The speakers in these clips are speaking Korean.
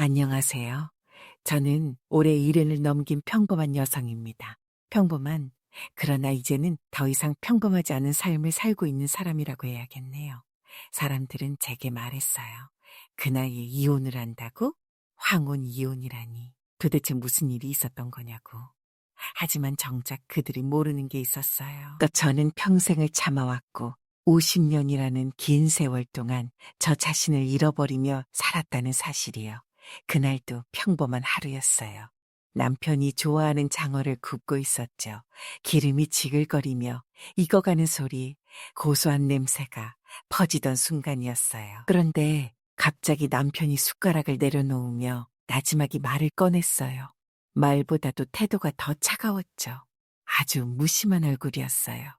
안녕하세요. 저는 올해 1년을 넘긴 평범한 여성입니다. 평범한, 그러나 이제는 더 이상 평범하지 않은 삶을 살고 있는 사람이라고 해야겠네요. 사람들은 제게 말했어요. 그 나이에 이혼을 한다고? 황혼 이혼이라니. 도대체 무슨 일이 있었던 거냐고. 하지만 정작 그들이 모르는 게 있었어요. 또 저는 평생을 참아왔고 50년이라는 긴 세월 동안 저 자신을 잃어버리며 살았다는 사실이요. 그날도 평범한 하루였어요. 남편이 좋아하는 장어를 굽고 있었죠. 기름이 지글거리며 익어가는 소리, 고소한 냄새가 퍼지던 순간이었어요. 그런데 갑자기 남편이 숟가락을 내려놓으며 나지막이 말을 꺼냈어요. 말보다도 태도가 더 차가웠죠. 아주 무심한 얼굴이었어요.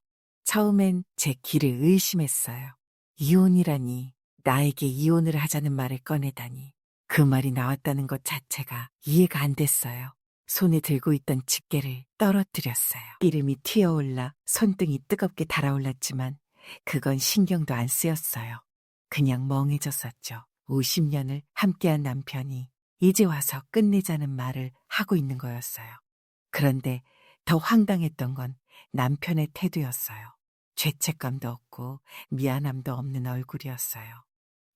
처음엔 제 귀를 의심했어요. 이혼이라니, 나에게 이혼을 하자는 말을 꺼내다니. 그 말이 나왔다는 것 자체가 이해가 안 됐어요. 손에 들고 있던 집게를 떨어뜨렸어요. 기름이 튀어올라 손등이 뜨겁게 달아올랐지만 그건 신경도 안 쓰였어요. 그냥 멍해졌었죠. 50년을 함께한 남편이 이제 와서 끝내자는 말을 하고 있는 거였어요. 그런데 더 황당했던 건 남편의 태도였어요. 죄책감도 없고 미안함도 없는 얼굴이었어요.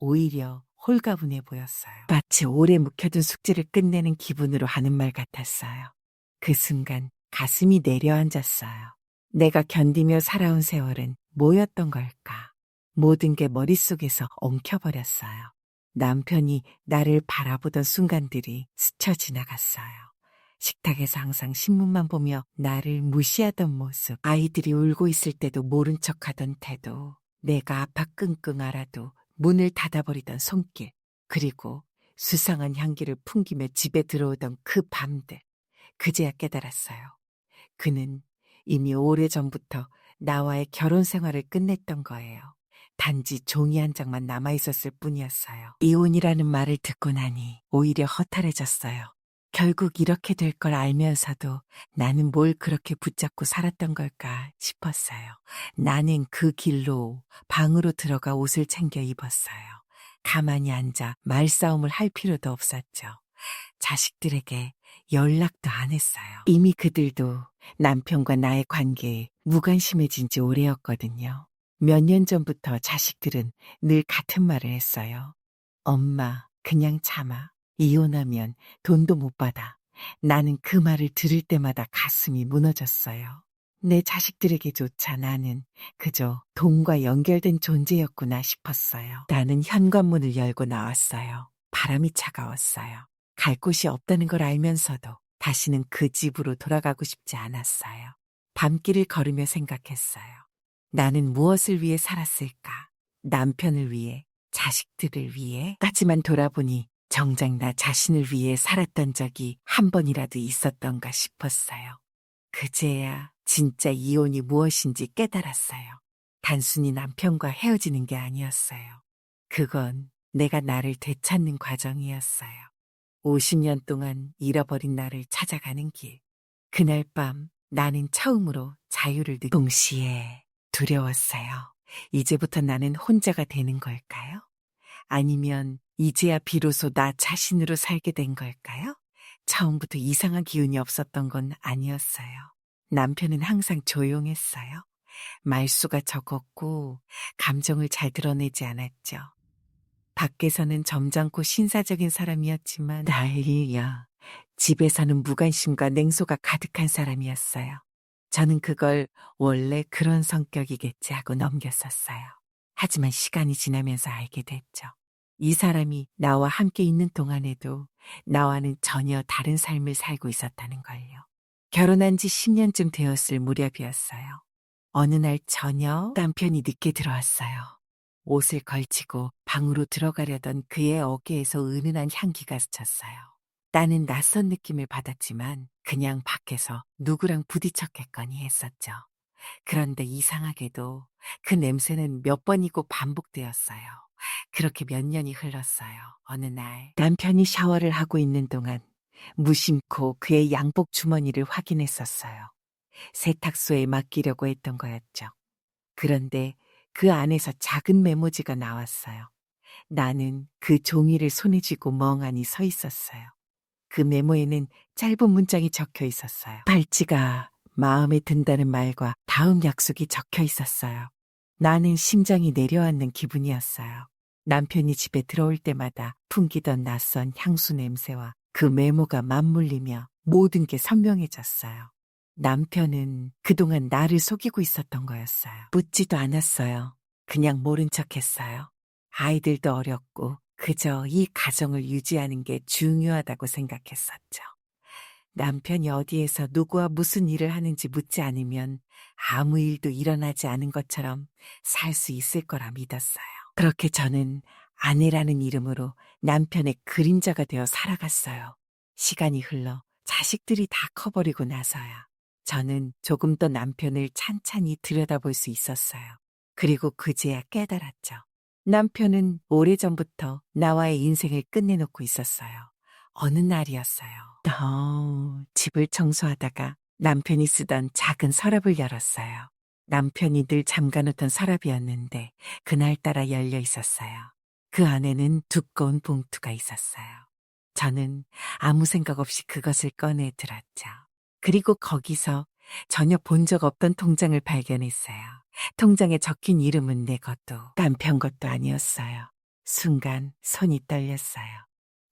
오히려 홀가분해 보였어요. 마치 오래 묵혀둔 숙제를 끝내는 기분으로 하는 말 같았어요. 그 순간 가슴이 내려앉았어요. 내가 견디며 살아온 세월은 뭐였던 걸까? 모든 게 머릿속에서 엉켜버렸어요. 남편이 나를 바라보던 순간들이 스쳐 지나갔어요. 식탁에서 항상 신문만 보며 나를 무시하던 모습, 아이들이 울고 있을 때도 모른 척하던 태도, 내가 아파 끙끙 앓아도 문을 닫아버리던 손길, 그리고 수상한 향기를 풍기며 집에 들어오던 그 밤들, 그제야 깨달았어요. 그는 이미 오래전부터 나와의 결혼 생활을 끝냈던 거예요. 단지 종이 한 장만 남아있었을 뿐이었어요. 이혼이라는 말을 듣고 나니 오히려 허탈해졌어요. 결국 이렇게 될 걸 알면서도 나는 뭘 그렇게 붙잡고 살았던 걸까 싶었어요. 나는 그 길로 방으로 들어가 옷을 챙겨 입었어요. 가만히 앉아 말싸움을 할 필요도 없었죠. 자식들에게 연락도 안 했어요. 이미 그들도 남편과 나의 관계에 무관심해진 지 오래였거든요. 몇 년 전부터 자식들은 늘 같은 말을 했어요. 엄마, 그냥 참아. 이혼하면 돈도 못 받아. 나는 그 말을 들을 때마다 가슴이 무너졌어요. 내 자식들에게조차 나는 그저 돈과 연결된 존재였구나 싶었어요. 나는 현관문을 열고 나왔어요. 바람이 차가웠어요. 갈 곳이 없다는 걸 알면서도 다시는 그 집으로 돌아가고 싶지 않았어요. 밤길을 걸으며 생각했어요. 나는 무엇을 위해 살았을까? 남편을 위해, 자식들을 위해? 까지만 돌아보니 정작 나 자신을 위해 살았던 적이 한 번이라도 있었던가 싶었어요. 그제야 진짜 이혼이 무엇인지 깨달았어요. 단순히 남편과 헤어지는 게 아니었어요. 그건 내가 나를 되찾는 과정이었어요. 50년 동안 잃어버린 나를 찾아가는 길. 그날 밤 나는 처음으로 자유를 동시에 두려웠어요. 이제부터 나는 혼자가 되는 걸까요? 아니면 이제야 비로소 나 자신으로 살게 된 걸까요? 처음부터 이상한 기운이 없었던 건 아니었어요. 남편은 항상 조용했어요. 말수가 적었고 감정을 잘 드러내지 않았죠. 밖에서는 점잖고 신사적인 사람이었지만 나이야 집에서는 무관심과 냉소가 가득한 사람이었어요. 저는 그걸 원래 그런 성격이겠지 하고 넘겼었어요. 하지만 시간이 지나면서 알게 됐죠. 이 사람이 나와 함께 있는 동안에도 나와는 전혀 다른 삶을 살고 있었다는 걸요. 결혼한 지 10년쯤 되었을 무렵이었어요. 어느 날 저녁 남편이 늦게 들어왔어요. 옷을 걸치고 방으로 들어가려던 그의 어깨에서 은은한 향기가 스쳤어요. 나는 낯선 느낌을 받았지만 그냥 밖에서 누구랑 부딪혔겠거니 했었죠. 그런데 이상하게도 그 냄새는 몇 번이고 반복되었어요. 그렇게 몇 년이 흘렀어요. 어느 날 남편이 샤워를 하고 있는 동안 무심코 그의 양복 주머니를 확인했었어요. 세탁소에 맡기려고 했던 거였죠. 그런데 그 안에서 작은 메모지가 나왔어요. 나는 그 종이를 손에 쥐고 멍하니 서 있었어요. 그 메모에는 짧은 문장이 적혀 있었어요. 발찌가 마음에 든다는 말과 다음 약속이 적혀 있었어요. 나는 심장이 내려앉는 기분이었어요. 남편이 집에 들어올 때마다 풍기던 낯선 향수 냄새와 그 메모가 맞물리며 모든 게 선명해졌어요. 남편은 그동안 나를 속이고 있었던 거였어요. 묻지도 않았어요. 그냥 모른 척 했어요. 아이들도 어렸고 그저 이 가정을 유지하는 게 중요하다고 생각했었죠. 남편이 어디에서 누구와 무슨 일을 하는지 묻지 않으면 아무 일도 일어나지 않은 것처럼 살 수 있을 거라 믿었어요. 그렇게 저는 아내라는 이름으로 남편의 그림자가 되어 살아갔어요. 시간이 흘러 자식들이 다 커버리고 나서야 저는 조금 더 남편을 찬찬히 들여다볼 수 있었어요. 그리고 그제야 깨달았죠. 남편은 오래전부터 나와의 인생을 끝내놓고 있었어요. 어느 날이었어요. 집을 청소하다가 남편이 쓰던 작은 서랍을 열었어요. 남편이 늘 잠가놓던 서랍이었는데 그날따라 열려 있었어요. 그 안에는 두꺼운 봉투가 있었어요. 저는 아무 생각 없이 그것을 꺼내 들었죠. 그리고 거기서 전혀 본 적 없던 통장을 발견했어요. 통장에 적힌 이름은 내 것도 남편 것도 아니었어요. 순간 손이 떨렸어요.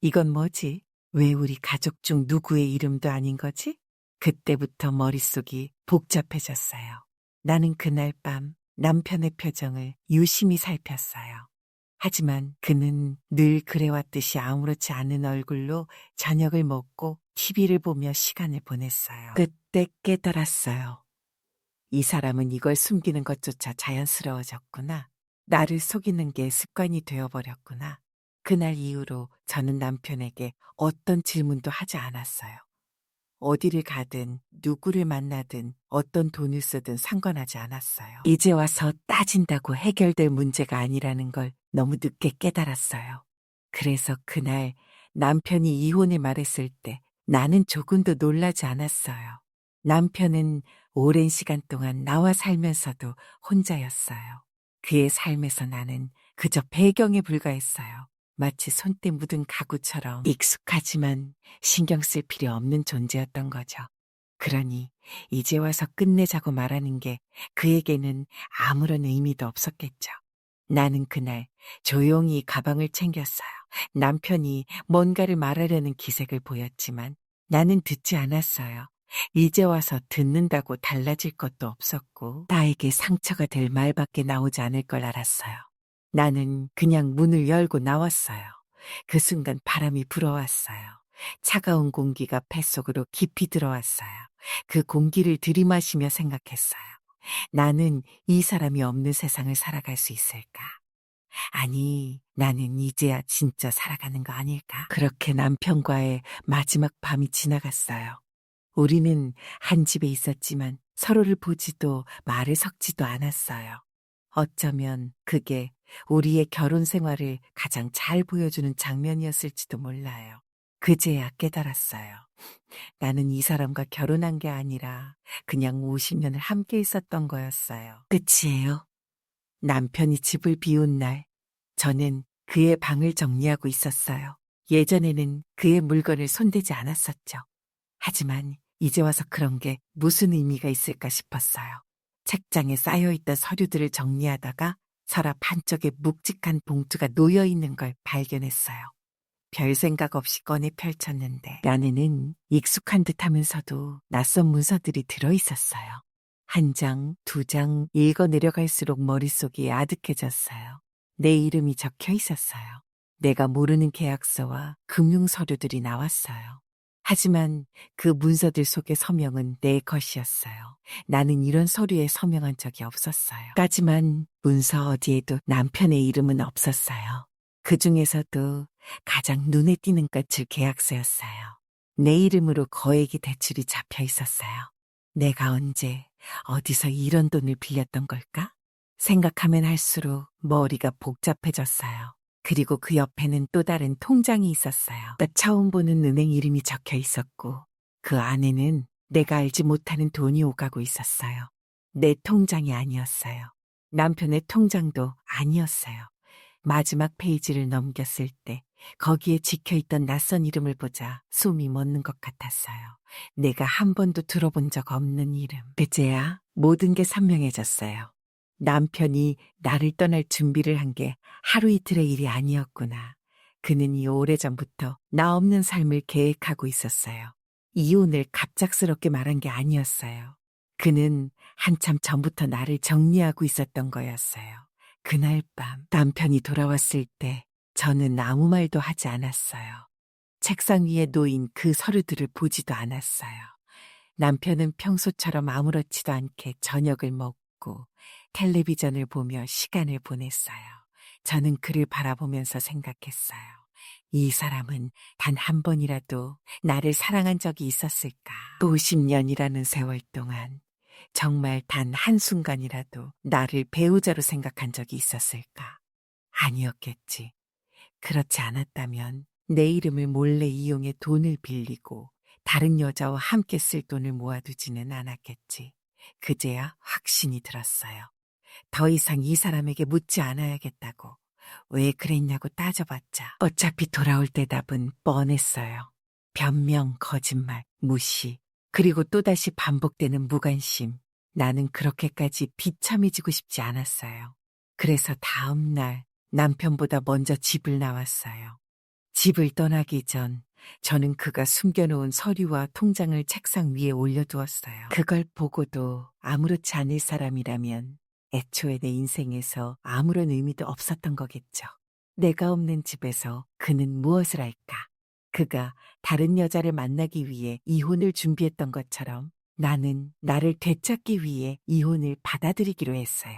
이건 뭐지? 왜 우리 가족 중 누구의 이름도 아닌 거지? 그때부터 머릿속이 복잡해졌어요. 나는 그날 밤 남편의 표정을 유심히 살폈어요. 하지만 그는 늘 그래왔듯이 아무렇지 않은 얼굴로 저녁을 먹고 TV를 보며 시간을 보냈어요. 그때 깨달았어요. 이 사람은 이걸 숨기는 것조차 자연스러워졌구나. 나를 속이는 게 습관이 되어버렸구나. 그날 이후로 저는 남편에게 어떤 질문도 하지 않았어요. 어디를 가든 누구를 만나든 어떤 돈을 쓰든 상관하지 않았어요. 이제 와서 따진다고 해결될 문제가 아니라는 걸 너무 늦게 깨달았어요. 그래서 그날 남편이 이혼을 말했을 때 나는 조금도 놀라지 않았어요. 남편은 오랜 시간 동안 나와 살면서도 혼자였어요. 그의 삶에서 나는 그저 배경에 불과했어요. 마치 손때 묻은 가구처럼 익숙하지만 신경 쓸 필요 없는 존재였던 거죠. 그러니 이제 와서 끝내자고 말하는 게 그에게는 아무런 의미도 없었겠죠. 나는 그날 조용히 가방을 챙겼어요. 남편이 뭔가를 말하려는 기색을 보였지만 나는 듣지 않았어요. 이제 와서 듣는다고 달라질 것도 없었고 나에게 상처가 될 말밖에 나오지 않을 걸 알았어요. 나는 그냥 문을 열고 나왔어요. 그 순간 바람이 불어왔어요. 차가운 공기가 뱃속으로 깊이 들어왔어요. 그 공기를 들이마시며 생각했어요. 나는 이 사람이 없는 세상을 살아갈 수 있을까? 아니, 나는 이제야 진짜 살아가는 거 아닐까? 그렇게 남편과의 마지막 밤이 지나갔어요. 우리는 한 집에 있었지만 서로를 보지도 말을 섞지도 않았어요. 어쩌면 그게 우리의 결혼 생활을 가장 잘 보여주는 장면이었을지도 몰라요. 그제야 깨달았어요. 나는 이 사람과 결혼한 게 아니라 그냥 50년을 함께 있었던 거였어요. 끝이에요. 남편이 집을 비운 날, 저는 그의 방을 정리하고 있었어요. 예전에는 그의 물건을 손대지 않았었죠. 하지만 이제 와서 그런 게 무슨 의미가 있을까 싶었어요. 책장에 쌓여있던 서류들을 정리하다가 서랍 한쪽에 묵직한 봉투가 놓여있는 걸 발견했어요. 별 생각 없이 꺼내 펼쳤는데 안에는 익숙한 듯 하면서도 낯선 문서들이 들어있었어요. 한 장, 두 장 읽어 내려갈수록 머릿속이 아득해졌어요. 내 이름이 적혀 있었어요. 내가 모르는 계약서와 금융 서류들이 나왔어요. 하지만 그 문서들 속의 서명은 내 것이었어요. 나는 이런 서류에 서명한 적이 없었어요. 하지만 문서 어디에도 남편의 이름은 없었어요. 그 중에서도 가장 눈에 띄는 것이 계약서였어요. 내 이름으로 거액의 대출이 잡혀 있었어요. 내가 언제 어디서 이런 돈을 빌렸던 걸까? 생각하면 할수록 머리가 복잡해졌어요. 그리고 그 옆에는 또 다른 통장이 있었어요. 나 처음 보는 은행 이름이 적혀 있었고 그 안에는 내가 알지 못하는 돈이 오가고 있었어요. 내 통장이 아니었어요. 남편의 통장도 아니었어요. 마지막 페이지를 넘겼을 때 거기에 찍혀있던 낯선 이름을 보자 숨이 멎는 것 같았어요. 내가 한 번도 들어본 적 없는 이름. 그제야 모든 게 선명해졌어요. 남편이 나를 떠날 준비를 한 게 하루 이틀의 일이 아니었구나. 그는 이 오래전부터 나 없는 삶을 계획하고 있었어요. 이혼을 갑작스럽게 말한 게 아니었어요. 그는 한참 전부터 나를 정리하고 있었던 거였어요. 그날 밤 남편이 돌아왔을 때 저는 아무 말도 하지 않았어요. 책상 위에 놓인 그 서류들을 보지도 않았어요. 남편은 평소처럼 아무렇지도 않게 저녁을 먹고 텔레비전을 보며 시간을 보냈어요. 저는 그를 바라보면서 생각했어요. 이 사람은 단 한 번이라도 나를 사랑한 적이 있었을까? 50년이라는 세월 동안 정말 단 한순간이라도 나를 배우자로 생각한 적이 있었을까? 아니었겠지. 그렇지 않았다면 내 이름을 몰래 이용해 돈을 빌리고 다른 여자와 함께 쓸 돈을 모아두지는 않았겠지. 그제야 확신이 들었어요. 더 이상 이 사람에게 묻지 않아야겠다고. 왜 그랬냐고 따져봤자 어차피 돌아올 대답은 뻔했어요. 변명, 거짓말, 무시, 그리고 또다시 반복되는 무관심. 나는 그렇게까지 비참해지고 싶지 않았어요. 그래서 다음 날 남편보다 먼저 집을 나왔어요. 집을 떠나기 전 저는 그가 숨겨놓은 서류와 통장을 책상 위에 올려두었어요. 그걸 보고도 아무렇지 않을 사람이라면 애초에 내 인생에서 아무런 의미도 없었던 거겠죠. 내가 없는 집에서 그는 무엇을 할까? 그가 다른 여자를 만나기 위해 이혼을 준비했던 것처럼 나는 나를 되찾기 위해 이혼을 받아들이기로 했어요.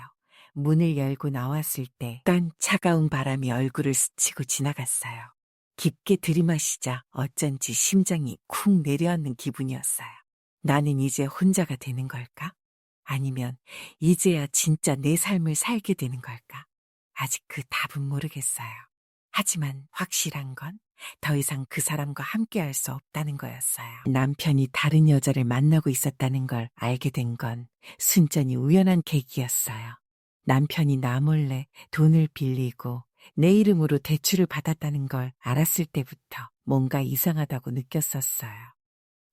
문을 열고 나왔을 때 딴 차가운 바람이 얼굴을 스치고 지나갔어요. 깊게 들이마시자 어쩐지 심장이 쿵 내려앉는 기분이었어요. 나는 이제 혼자가 되는 걸까? 아니면 이제야 진짜 내 삶을 살게 되는 걸까? 아직 그 답은 모르겠어요. 하지만 확실한 건 더 이상 그 사람과 함께 할 수 없다는 거였어요. 남편이 다른 여자를 만나고 있었다는 걸 알게 된 건 순전히 우연한 계기였어요. 남편이 나 몰래 돈을 빌리고 내 이름으로 대출을 받았다는 걸 알았을 때부터 뭔가 이상하다고 느꼈었어요.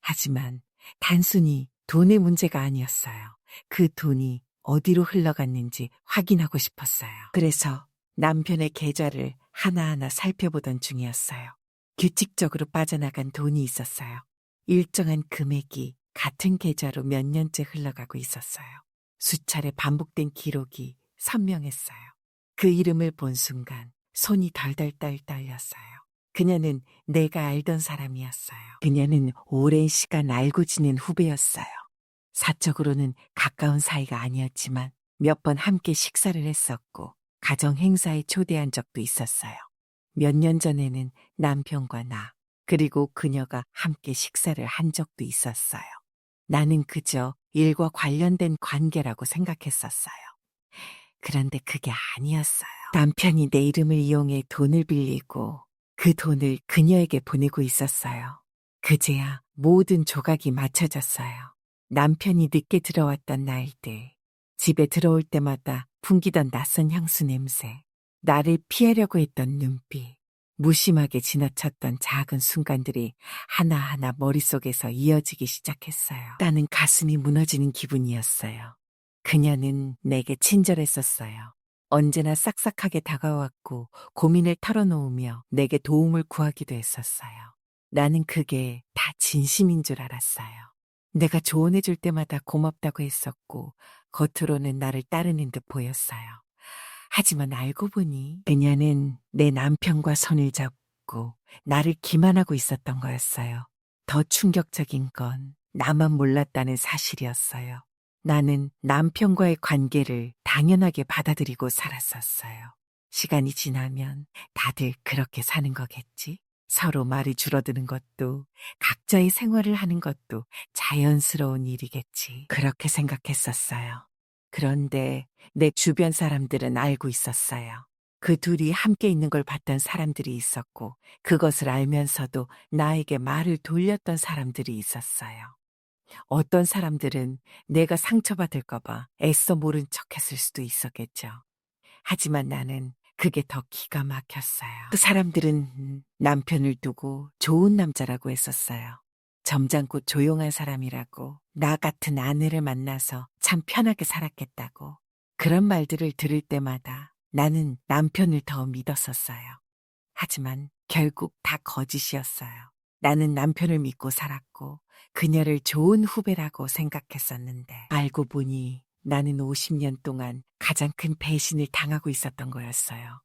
하지만 단순히 돈의 문제가 아니었어요. 그 돈이 어디로 흘러갔는지 확인하고 싶었어요. 그래서 남편의 계좌를 하나하나 살펴보던 중이었어요. 규칙적으로 빠져나간 돈이 있었어요. 일정한 금액이 같은 계좌로 몇 년째 흘러가고 있었어요. 수차례 반복된 기록이 선명했어요. 그 이름을 본 순간 손이 덜덜 떨렸어요. 그녀는 내가 알던 사람이었어요. 그녀는 오랜 시간 알고 지낸 후배였어요. 사적으로는 가까운 사이가 아니었지만 몇 번 함께 식사를 했었고 가정 행사에 초대한 적도 있었어요. 몇 년 전에는 남편과 나 그리고 그녀가 함께 식사를 한 적도 있었어요. 나는 그저 일과 관련된 관계라고 생각했었어요. 그런데 그게 아니었어요. 남편이 내 이름을 이용해 돈을 빌리고 그 돈을 그녀에게 보내고 있었어요. 그제야 모든 조각이 맞춰졌어요. 남편이 늦게 들어왔던 날들, 집에 들어올 때마다 풍기던 낯선 향수 냄새, 나를 피하려고 했던 눈빛, 무심하게 지나쳤던 작은 순간들이 하나하나 머릿속에서 이어지기 시작했어요. 나는 가슴이 무너지는 기분이었어요. 그녀는 내게 친절했었어요. 언제나 싹싹하게 다가왔고 고민을 털어놓으며 내게 도움을 구하기도 했었어요. 나는 그게 다 진심인 줄 알았어요. 내가 조언해줄 때마다 고맙다고 했었고 겉으로는 나를 따르는 듯 보였어요. 하지만 알고 보니 그녀는 내 남편과 손을 잡고 나를 기만하고 있었던 거였어요. 더 충격적인 건 나만 몰랐다는 사실이었어요. 나는 남편과의 관계를 당연하게 받아들이고 살았었어요. 시간이 지나면 다들 그렇게 사는 거겠지? 서로 말이 줄어드는 것도 각자의 생활을 하는 것도 자연스러운 일이겠지. 그렇게 생각했었어요. 그런데 내 주변 사람들은 알고 있었어요. 그 둘이 함께 있는 걸 봤던 사람들이 있었고 그것을 알면서도 나에게 말을 돌렸던 사람들이 있었어요. 어떤 사람들은 내가 상처받을까 봐 애써 모른 척했을 수도 있었겠죠. 하지만 나는 그게 더 기가 막혔어요. 그 사람들은 남편을 두고 좋은 남자라고 했었어요. 점잖고 조용한 사람이라고, 나 같은 아내를 만나서 참 편하게 살았겠다고. 그런 말들을 들을 때마다 나는 남편을 더 믿었었어요. 하지만 결국 다 거짓이었어요. 나는 남편을 믿고 살았고 그녀를 좋은 후배라고 생각했었는데 알고 보니 나는 50년 동안 가장 큰 배신을 당하고 있었던 거였어요.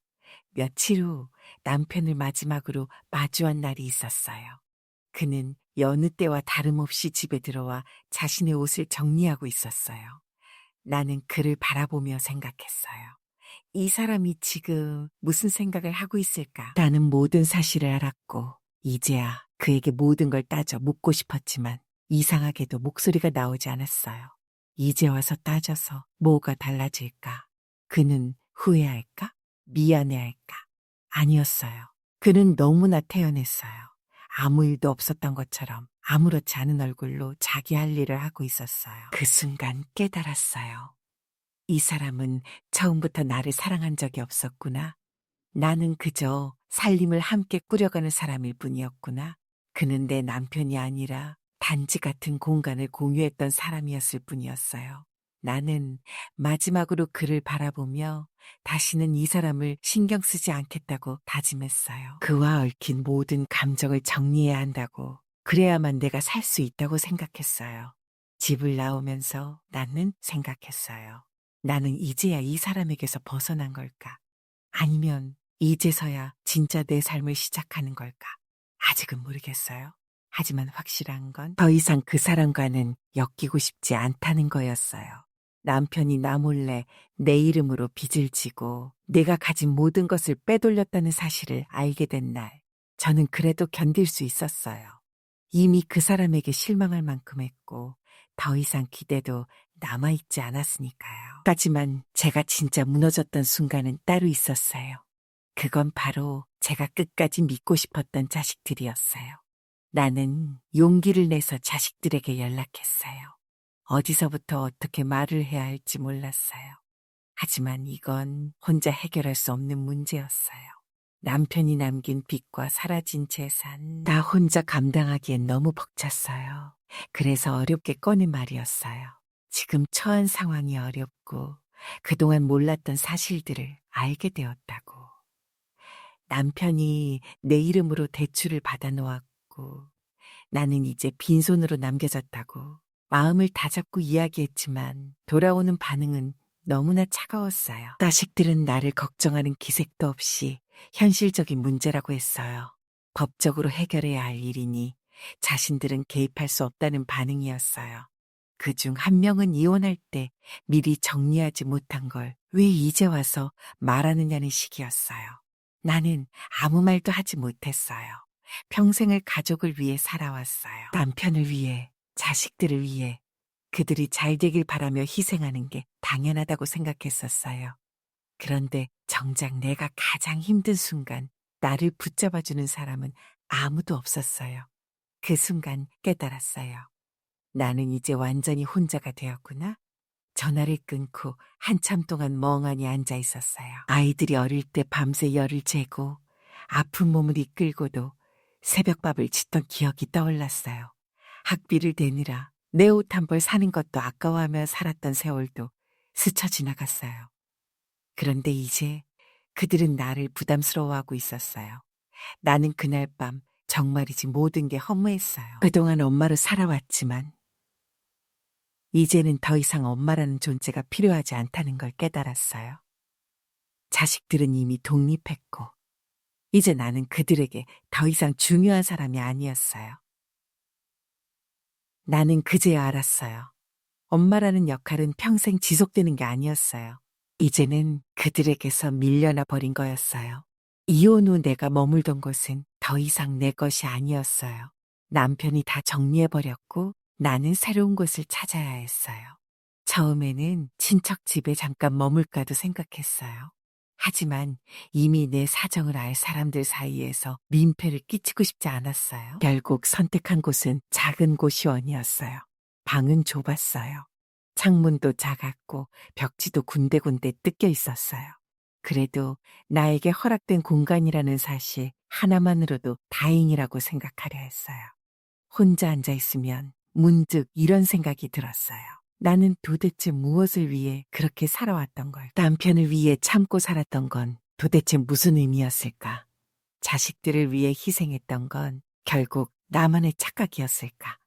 며칠 후 남편을 마지막으로 마주한 날이 있었어요. 그는 여느 때와 다름없이 집에 들어와 자신의 옷을 정리하고 있었어요. 나는 그를 바라보며 생각했어요. 이 사람이 지금 무슨 생각을 하고 있을까? 라는 모든 사실을 알았고, 이제야 그에게 모든 걸 따져 묻고 싶었지만, 이상하게도 목소리가 나오지 않았어요. 이제 와서 따져서 뭐가 달라질까? 그는 후회할까? 미안해할까? 아니었어요. 그는 너무나 태연했어요. 아무 일도 없었던 것처럼 아무렇지 않은 얼굴로 자기 할 일을 하고 있었어요. 그 순간 깨달았어요. 이 사람은 처음부터 나를 사랑한 적이 없었구나. 나는 그저 살림을 함께 꾸려가는 사람일 뿐이었구나. 그는 내 남편이 아니라 단지 같은 공간을 공유했던 사람이었을 뿐이었어요. 나는 마지막으로 그를 바라보며 다시는 이 사람을 신경 쓰지 않겠다고 다짐했어요. 그와 얽힌 모든 감정을 정리해야 한다고, 그래야만 내가 살 수 있다고 생각했어요. 집을 나오면서 나는 생각했어요. 나는 이제야 이 사람에게서 벗어난 걸까? 아니면 이제서야 진짜 내 삶을 시작하는 걸까? 아직은 모르겠어요. 하지만 확실한 건 더 이상 그 사람과는 엮이고 싶지 않다는 거였어요. 남편이 나 몰래 내 이름으로 빚을 지고 내가 가진 모든 것을 빼돌렸다는 사실을 알게 된 날, 저는 그래도 견딜 수 있었어요. 이미 그 사람에게 실망할 만큼 했고 더 이상 기대도 남아있지 않았으니까요. 하지만 제가 진짜 무너졌던 순간은 따로 있었어요. 그건 바로 제가 끝까지 믿고 싶었던 자식들이었어요. 나는 용기를 내서 자식들에게 연락했어요. 어디서부터 어떻게 말을 해야 할지 몰랐어요. 하지만 이건 혼자 해결할 수 없는 문제였어요. 남편이 남긴 빚과 사라진 재산, 다 혼자 감당하기엔 너무 벅찼어요. 그래서 어렵게 꺼낸 말이었어요. 지금 처한 상황이 어렵고 그동안 몰랐던 사실들을 알게 되었다고. 남편이 내 이름으로 대출을 받아놓았고 나는 이제 빈손으로 남겨졌다고 마음을 다잡고 이야기했지만 돌아오는 반응은 너무나 차가웠어요. 자식들은 나를 걱정하는 기색도 없이 현실적인 문제라고 했어요. 법적으로 해결해야 할 일이니 자신들은 개입할 수 없다는 반응이었어요. 그중 한 명은 이혼할 때 미리 정리하지 못한 걸 왜 이제 와서 말하느냐는 식이었어요. 나는 아무 말도 하지 못했어요. 평생을 가족을 위해 살아왔어요. 남편을 위해, 자식들을 위해, 그들이 잘 되길 바라며 희생하는 게 당연하다고 생각했었어요. 그런데 정작 내가 가장 힘든 순간 나를 붙잡아주는 사람은 아무도 없었어요. 그 순간 깨달았어요. 나는 이제 완전히 혼자가 되었구나. 전화를 끊고 한참 동안 멍하니 앉아 있었어요. 아이들이 어릴 때 밤새 열을 재고 아픈 몸을 이끌고도 새벽밥을 짓던 기억이 떠올랐어요. 학비를 대느라 내 옷 한 벌 사는 것도 아까워하며 살았던 세월도 스쳐 지나갔어요. 그런데 이제 그들은 나를 부담스러워하고 있었어요. 나는 그날 밤 정말이지 모든 게 허무했어요. 그동안 엄마로 살아왔지만 이제는 더 이상 엄마라는 존재가 필요하지 않다는 걸 깨달았어요. 자식들은 이미 독립했고 이제 나는 그들에게 더 이상 중요한 사람이 아니었어요. 나는 그제야 알았어요. 엄마라는 역할은 평생 지속되는 게 아니었어요. 이제는 그들에게서 밀려나 버린 거였어요. 이혼 후 내가 머물던 곳은 더 이상 내 것이 아니었어요. 남편이 다 정리해버렸고 나는 새로운 곳을 찾아야 했어요. 처음에는 친척 집에 잠깐 머물까도 생각했어요. 하지만 이미 내 사정을 알 사람들 사이에서 민폐를 끼치고 싶지 않았어요. 결국 선택한 곳은 작은 고시원이었어요. 방은 좁았어요. 창문도 작았고 벽지도 군데군데 뜯겨 있었어요. 그래도 나에게 허락된 공간이라는 사실 하나만으로도 다행이라고 생각하려 했어요. 혼자 앉아 있으면 문득 이런 생각이 들었어요. 나는 도대체 무엇을 위해 그렇게 살아왔던 걸? 남편을 위해 참고 살았던 건 도대체 무슨 의미였을까? 자식들을 위해 희생했던 건 결국 나만의 착각이었을까?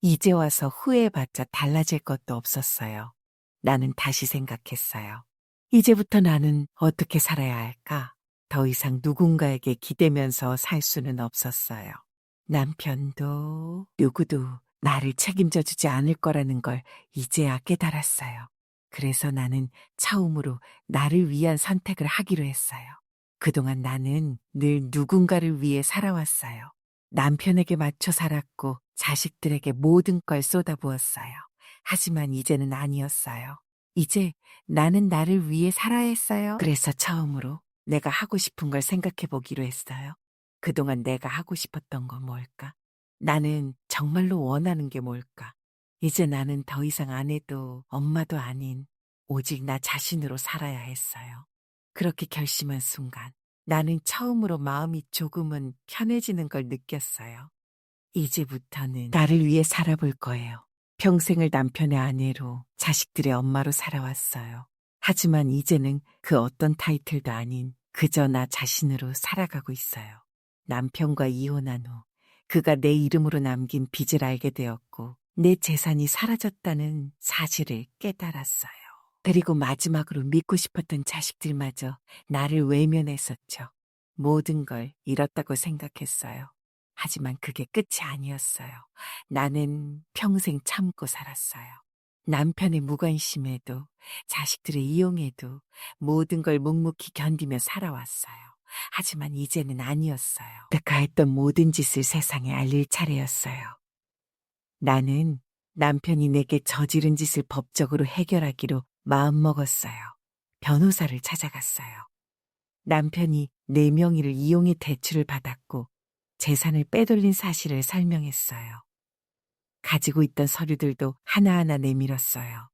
이제 와서 후회해봤자 달라질 것도 없었어요. 나는 다시 생각했어요. 이제부터 나는 어떻게 살아야 할까? 더 이상 누군가에게 기대면서 살 수는 없었어요. 남편도 누구도 나를 책임져 주지 않을 거라는 걸 이제야 깨달았어요. 그래서 나는 처음으로 나를 위한 선택을 하기로 했어요. 그동안 나는 늘 누군가를 위해 살아왔어요. 남편에게 맞춰 살았고 자식들에게 모든 걸 쏟아부었어요. 하지만 이제는 아니었어요. 이제 나는 나를 위해 살아야 했어요. 그래서 처음으로 내가 하고 싶은 걸 생각해 보기로 했어요. 그동안 내가 하고 싶었던 건 뭘까? 나는 정말로 원하는 게 뭘까? 이제 나는 더 이상 아내도 엄마도 아닌 오직 나 자신으로 살아야 했어요. 그렇게 결심한 순간 나는 처음으로 마음이 조금은 편해지는 걸 느꼈어요. 이제부터는 나를 위해 살아볼 거예요. 평생을 남편의 아내로 자식들의 엄마로 살아왔어요. 하지만 이제는 그 어떤 타이틀도 아닌 그저 나 자신으로 살아가고 있어요. 남편과 이혼한 후 그가 내 이름으로 남긴 빚을 알게 되었고 내 재산이 사라졌다는 사실을 깨달았어요. 그리고 마지막으로 믿고 싶었던 자식들마저 나를 외면했었죠. 모든 걸 잃었다고 생각했어요. 하지만 그게 끝이 아니었어요. 나는 평생 참고 살았어요. 남편의 무관심에도 자식들의 이용에도 모든 걸 묵묵히 견디며 살아왔어요. 하지만 이제는 아니었어요. 내가 했던 모든 짓을 세상에 알릴 차례였어요. 나는 남편이 내게 저지른 짓을 법적으로 해결하기로 마음먹었어요. 변호사를 찾아갔어요. 남편이 내 명의를 이용해 대출을 받았고 재산을 빼돌린 사실을 설명했어요. 가지고 있던 서류들도 하나하나 내밀었어요.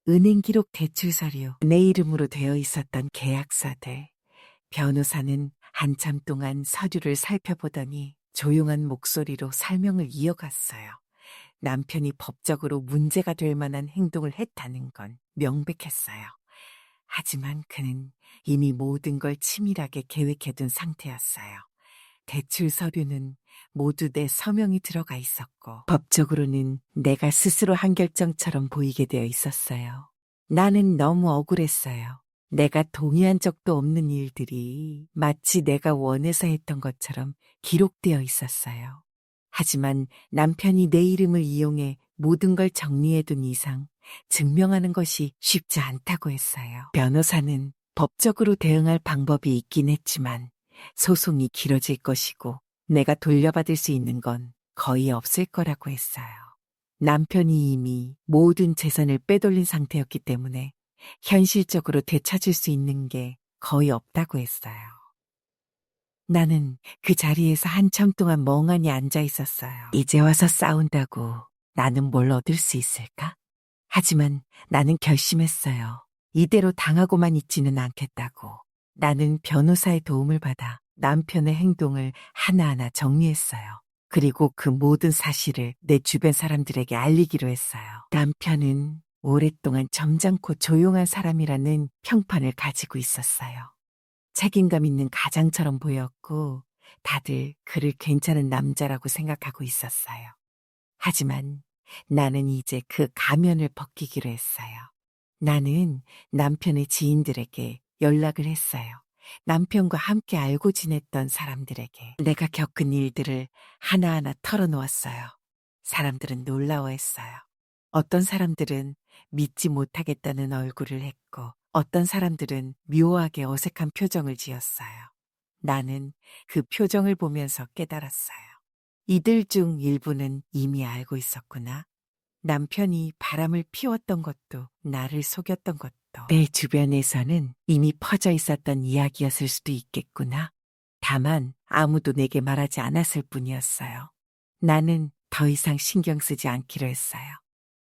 은행 기록 대출 서류, 내 이름으로 되어 있었던 계약서들. 변호사는 한참 동안 서류를 살펴보더니 조용한 목소리로 설명을 이어갔어요. 남편이 법적으로 문제가 될 만한 행동을 했다는 건 명백했어요. 하지만 그는 이미 모든 걸 치밀하게 계획해둔 상태였어요. 대출 서류는 모두 내 서명이 들어가 있었고 법적으로는 내가 스스로 한 결정처럼 보이게 되어 있었어요. 나는 너무 억울했어요. 내가 동의한 적도 없는 일들이 마치 내가 원해서 했던 것처럼 기록되어 있었어요. 하지만 남편이 내 이름을 이용해 모든 걸 정리해둔 이상 증명하는 것이 쉽지 않다고 했어요. 변호사는 법적으로 대응할 방법이 있긴 했지만 소송이 길어질 것이고 내가 돌려받을 수 있는 건 거의 없을 거라고 했어요. 남편이 이미 모든 재산을 빼돌린 상태였기 때문에 현실적으로 되찾을 수 있는 게 거의 없다고 했어요. 나는 그 자리에서 한참 동안 멍하니 앉아 있었어요. 이제 와서 싸운다고 나는 뭘 얻을 수 있을까? 하지만 나는 결심했어요. 이대로 당하고만 있지는 않겠다고. 나는 변호사의 도움을 받아 남편의 행동을 하나하나 정리했어요. 그리고 그 모든 사실을 내 주변 사람들에게 알리기로 했어요. 남편은 오랫동안 점잖고 조용한 사람이라는 평판을 가지고 있었어요. 책임감 있는 가장처럼 보였고 다들 그를 괜찮은 남자라고 생각하고 있었어요. 하지만 나는 이제 그 가면을 벗기기로 했어요. 나는 남편의 지인들에게 연락을 했어요. 남편과 함께 알고 지냈던 사람들에게 내가 겪은 일들을 하나하나 털어놓았어요. 사람들은 놀라워했어요. 어떤 사람들은 믿지 못하겠다는 얼굴을 했고 어떤 사람들은 묘하게 어색한 표정을 지었어요. 나는 그 표정을 보면서 깨달았어요. 이들 중 일부는 이미 알고 있었구나. 남편이 바람을 피웠던 것도 나를 속였던 것도 내 주변에서는 이미 퍼져 있었던 이야기였을 수도 있겠구나. 다만 아무도 내게 말하지 않았을 뿐이었어요. 나는 더 이상 신경 쓰지 않기로 했어요.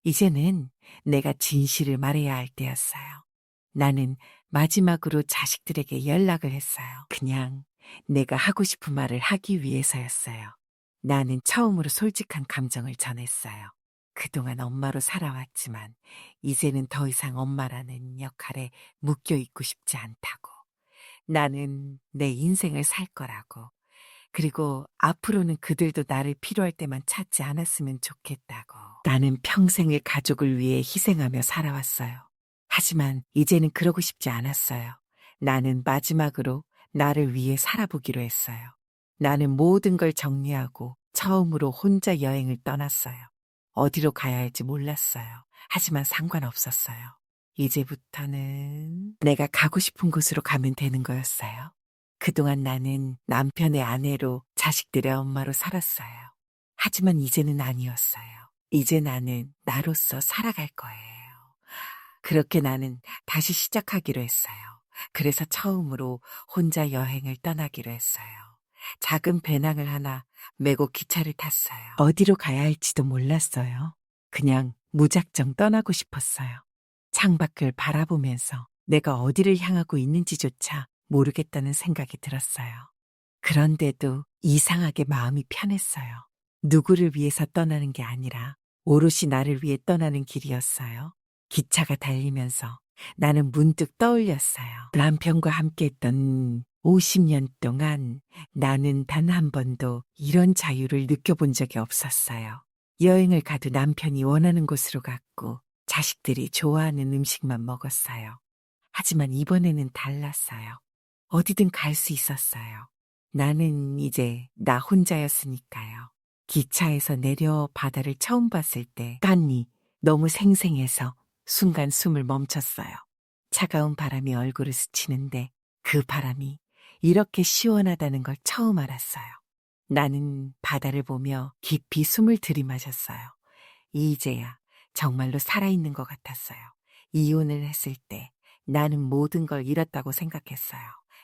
이제는 내가 진실을 말해야 할 때였어요. 나는 마지막으로 자식들에게 연락을 했어요. 그냥 내가 하고 싶은 말을 하기 위해서였어요. 나는 처음으로 솔직한 감정을 전했어요. 그동안 엄마로 살아왔지만 이제는 더 이상 엄마라는 역할에 묶여 있고 싶지 않다고. 나는 내 인생을 살 거라고. 그리고 앞으로는 그들도 나를 필요할 때만 찾지 않았으면 좋겠다고. 나는 평생을 가족을 위해 희생하며 살아왔어요. 하지만 이제는 그러고 싶지 않았어요. 나는 마지막으로 나를 위해 살아보기로 했어요. 나는 모든 걸 정리하고 처음으로 혼자 여행을 떠났어요. 어디로 가야 할지 몰랐어요. 하지만 상관없었어요. 이제부터는 내가 가고 싶은 곳으로 가면 되는 거였어요. 그동안 나는 남편의 아내로 자식들의 엄마로 살았어요. 하지만 이제는 아니었어요. 이제 나는 나로서 살아갈 거예요. 그렇게 나는 다시 시작하기로 했어요. 그래서 처음으로 혼자 여행을 떠나기로 했어요. 작은 배낭을 하나 메고 기차를 탔어요. 어디로 가야 할지도 몰랐어요. 그냥 무작정 떠나고 싶었어요. 창밖을 바라보면서 내가 어디를 향하고 있는지조차 모르겠다는 생각이 들었어요. 그런데도 이상하게 마음이 편했어요. 누구를 위해서 떠나는 게 아니라 오롯이 나를 위해 떠나는 길이었어요. 기차가 달리면서 나는 문득 떠올렸어요. 남편과 함께했던 50년 동안 나는 단 한 번도 이런 자유를 느껴본 적이 없었어요. 여행을 가도 남편이 원하는 곳으로 갔고 자식들이 좋아하는 음식만 먹었어요. 하지만 이번에는 달랐어요. 어디든 갈 수 있었어요. 나는 이제 나 혼자였으니까요. 기차에서 내려 바다를 처음 봤을 때 깐니 너무 생생해서 순간 숨을 멈췄어요. 차가운 바람이 얼굴을 스치는데 그 바람이 이렇게 시원하다는 걸 처음 알았어요. 나는 바다를 보며 깊이 숨을 들이마셨어요. 이제야 정말로 살아있는 것 같았어요. 이혼을 했을 때 나는 모든 걸 잃었다고 생각했어요.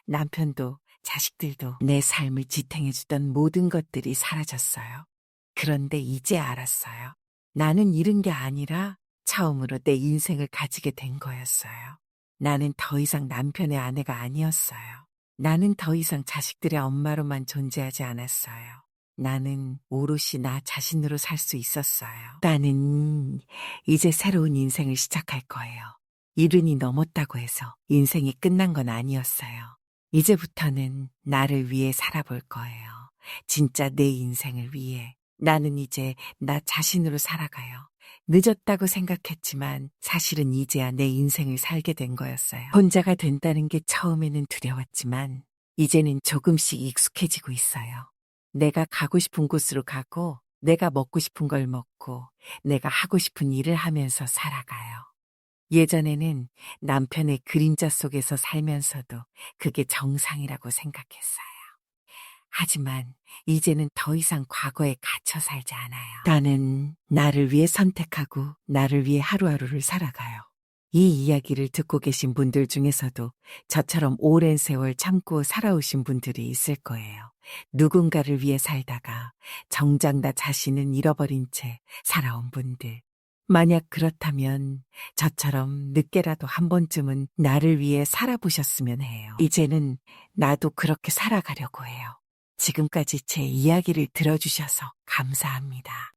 남편도 자식들도 내 삶을 지탱해주던 모든 것들이 사라졌어요. 그런데 이제 알았어요. 나는 잃은 게 아니라 처음으로 내 인생을 가지게 된 거였어요. 나는 더 이상 남편의 아내가 아니었어요. 나는 더 이상 자식들의 엄마로만 존재하지 않았어요. 나는 오롯이 나 자신으로 살 수 있었어요. 나는 이제 새로운 인생을 시작할 거예요. 70이 넘었다고 해서 인생이 끝난 건 아니었어요. 이제부터는 나를 위해 살아볼 거예요. 진짜 내 인생을 위해. 나는 이제 나 자신으로 살아가요. 늦었다고 생각했지만 사실은 이제야 내 인생을 살게 된 거였어요. 혼자가 된다는 게 처음에는 두려웠지만 이제는 조금씩 익숙해지고 있어요. 내가 가고 싶은 곳으로 가고 내가 먹고 싶은 걸 먹고 내가 하고 싶은 일을 하면서 살아가요. 예전에는 남편의 그림자 속에서 살면서도 그게 정상이라고 생각했어요. 하지만 이제는 더 이상 과거에 갇혀 살지 않아요. 나는 나를 위해 선택하고 나를 위해 하루하루를 살아가요. 이 이야기를 듣고 계신 분들 중에서도 저처럼 오랜 세월 참고 살아오신 분들이 있을 거예요. 누군가를 위해 살다가 정작 나 자신은 잃어버린 채 살아온 분들. 만약 그렇다면 저처럼 늦게라도 한 번쯤은 나를 위해 살아보셨으면 해요. 이제는 나도 그렇게 살아가려고 해요. 지금까지 제 이야기를 들어주셔서 감사합니다.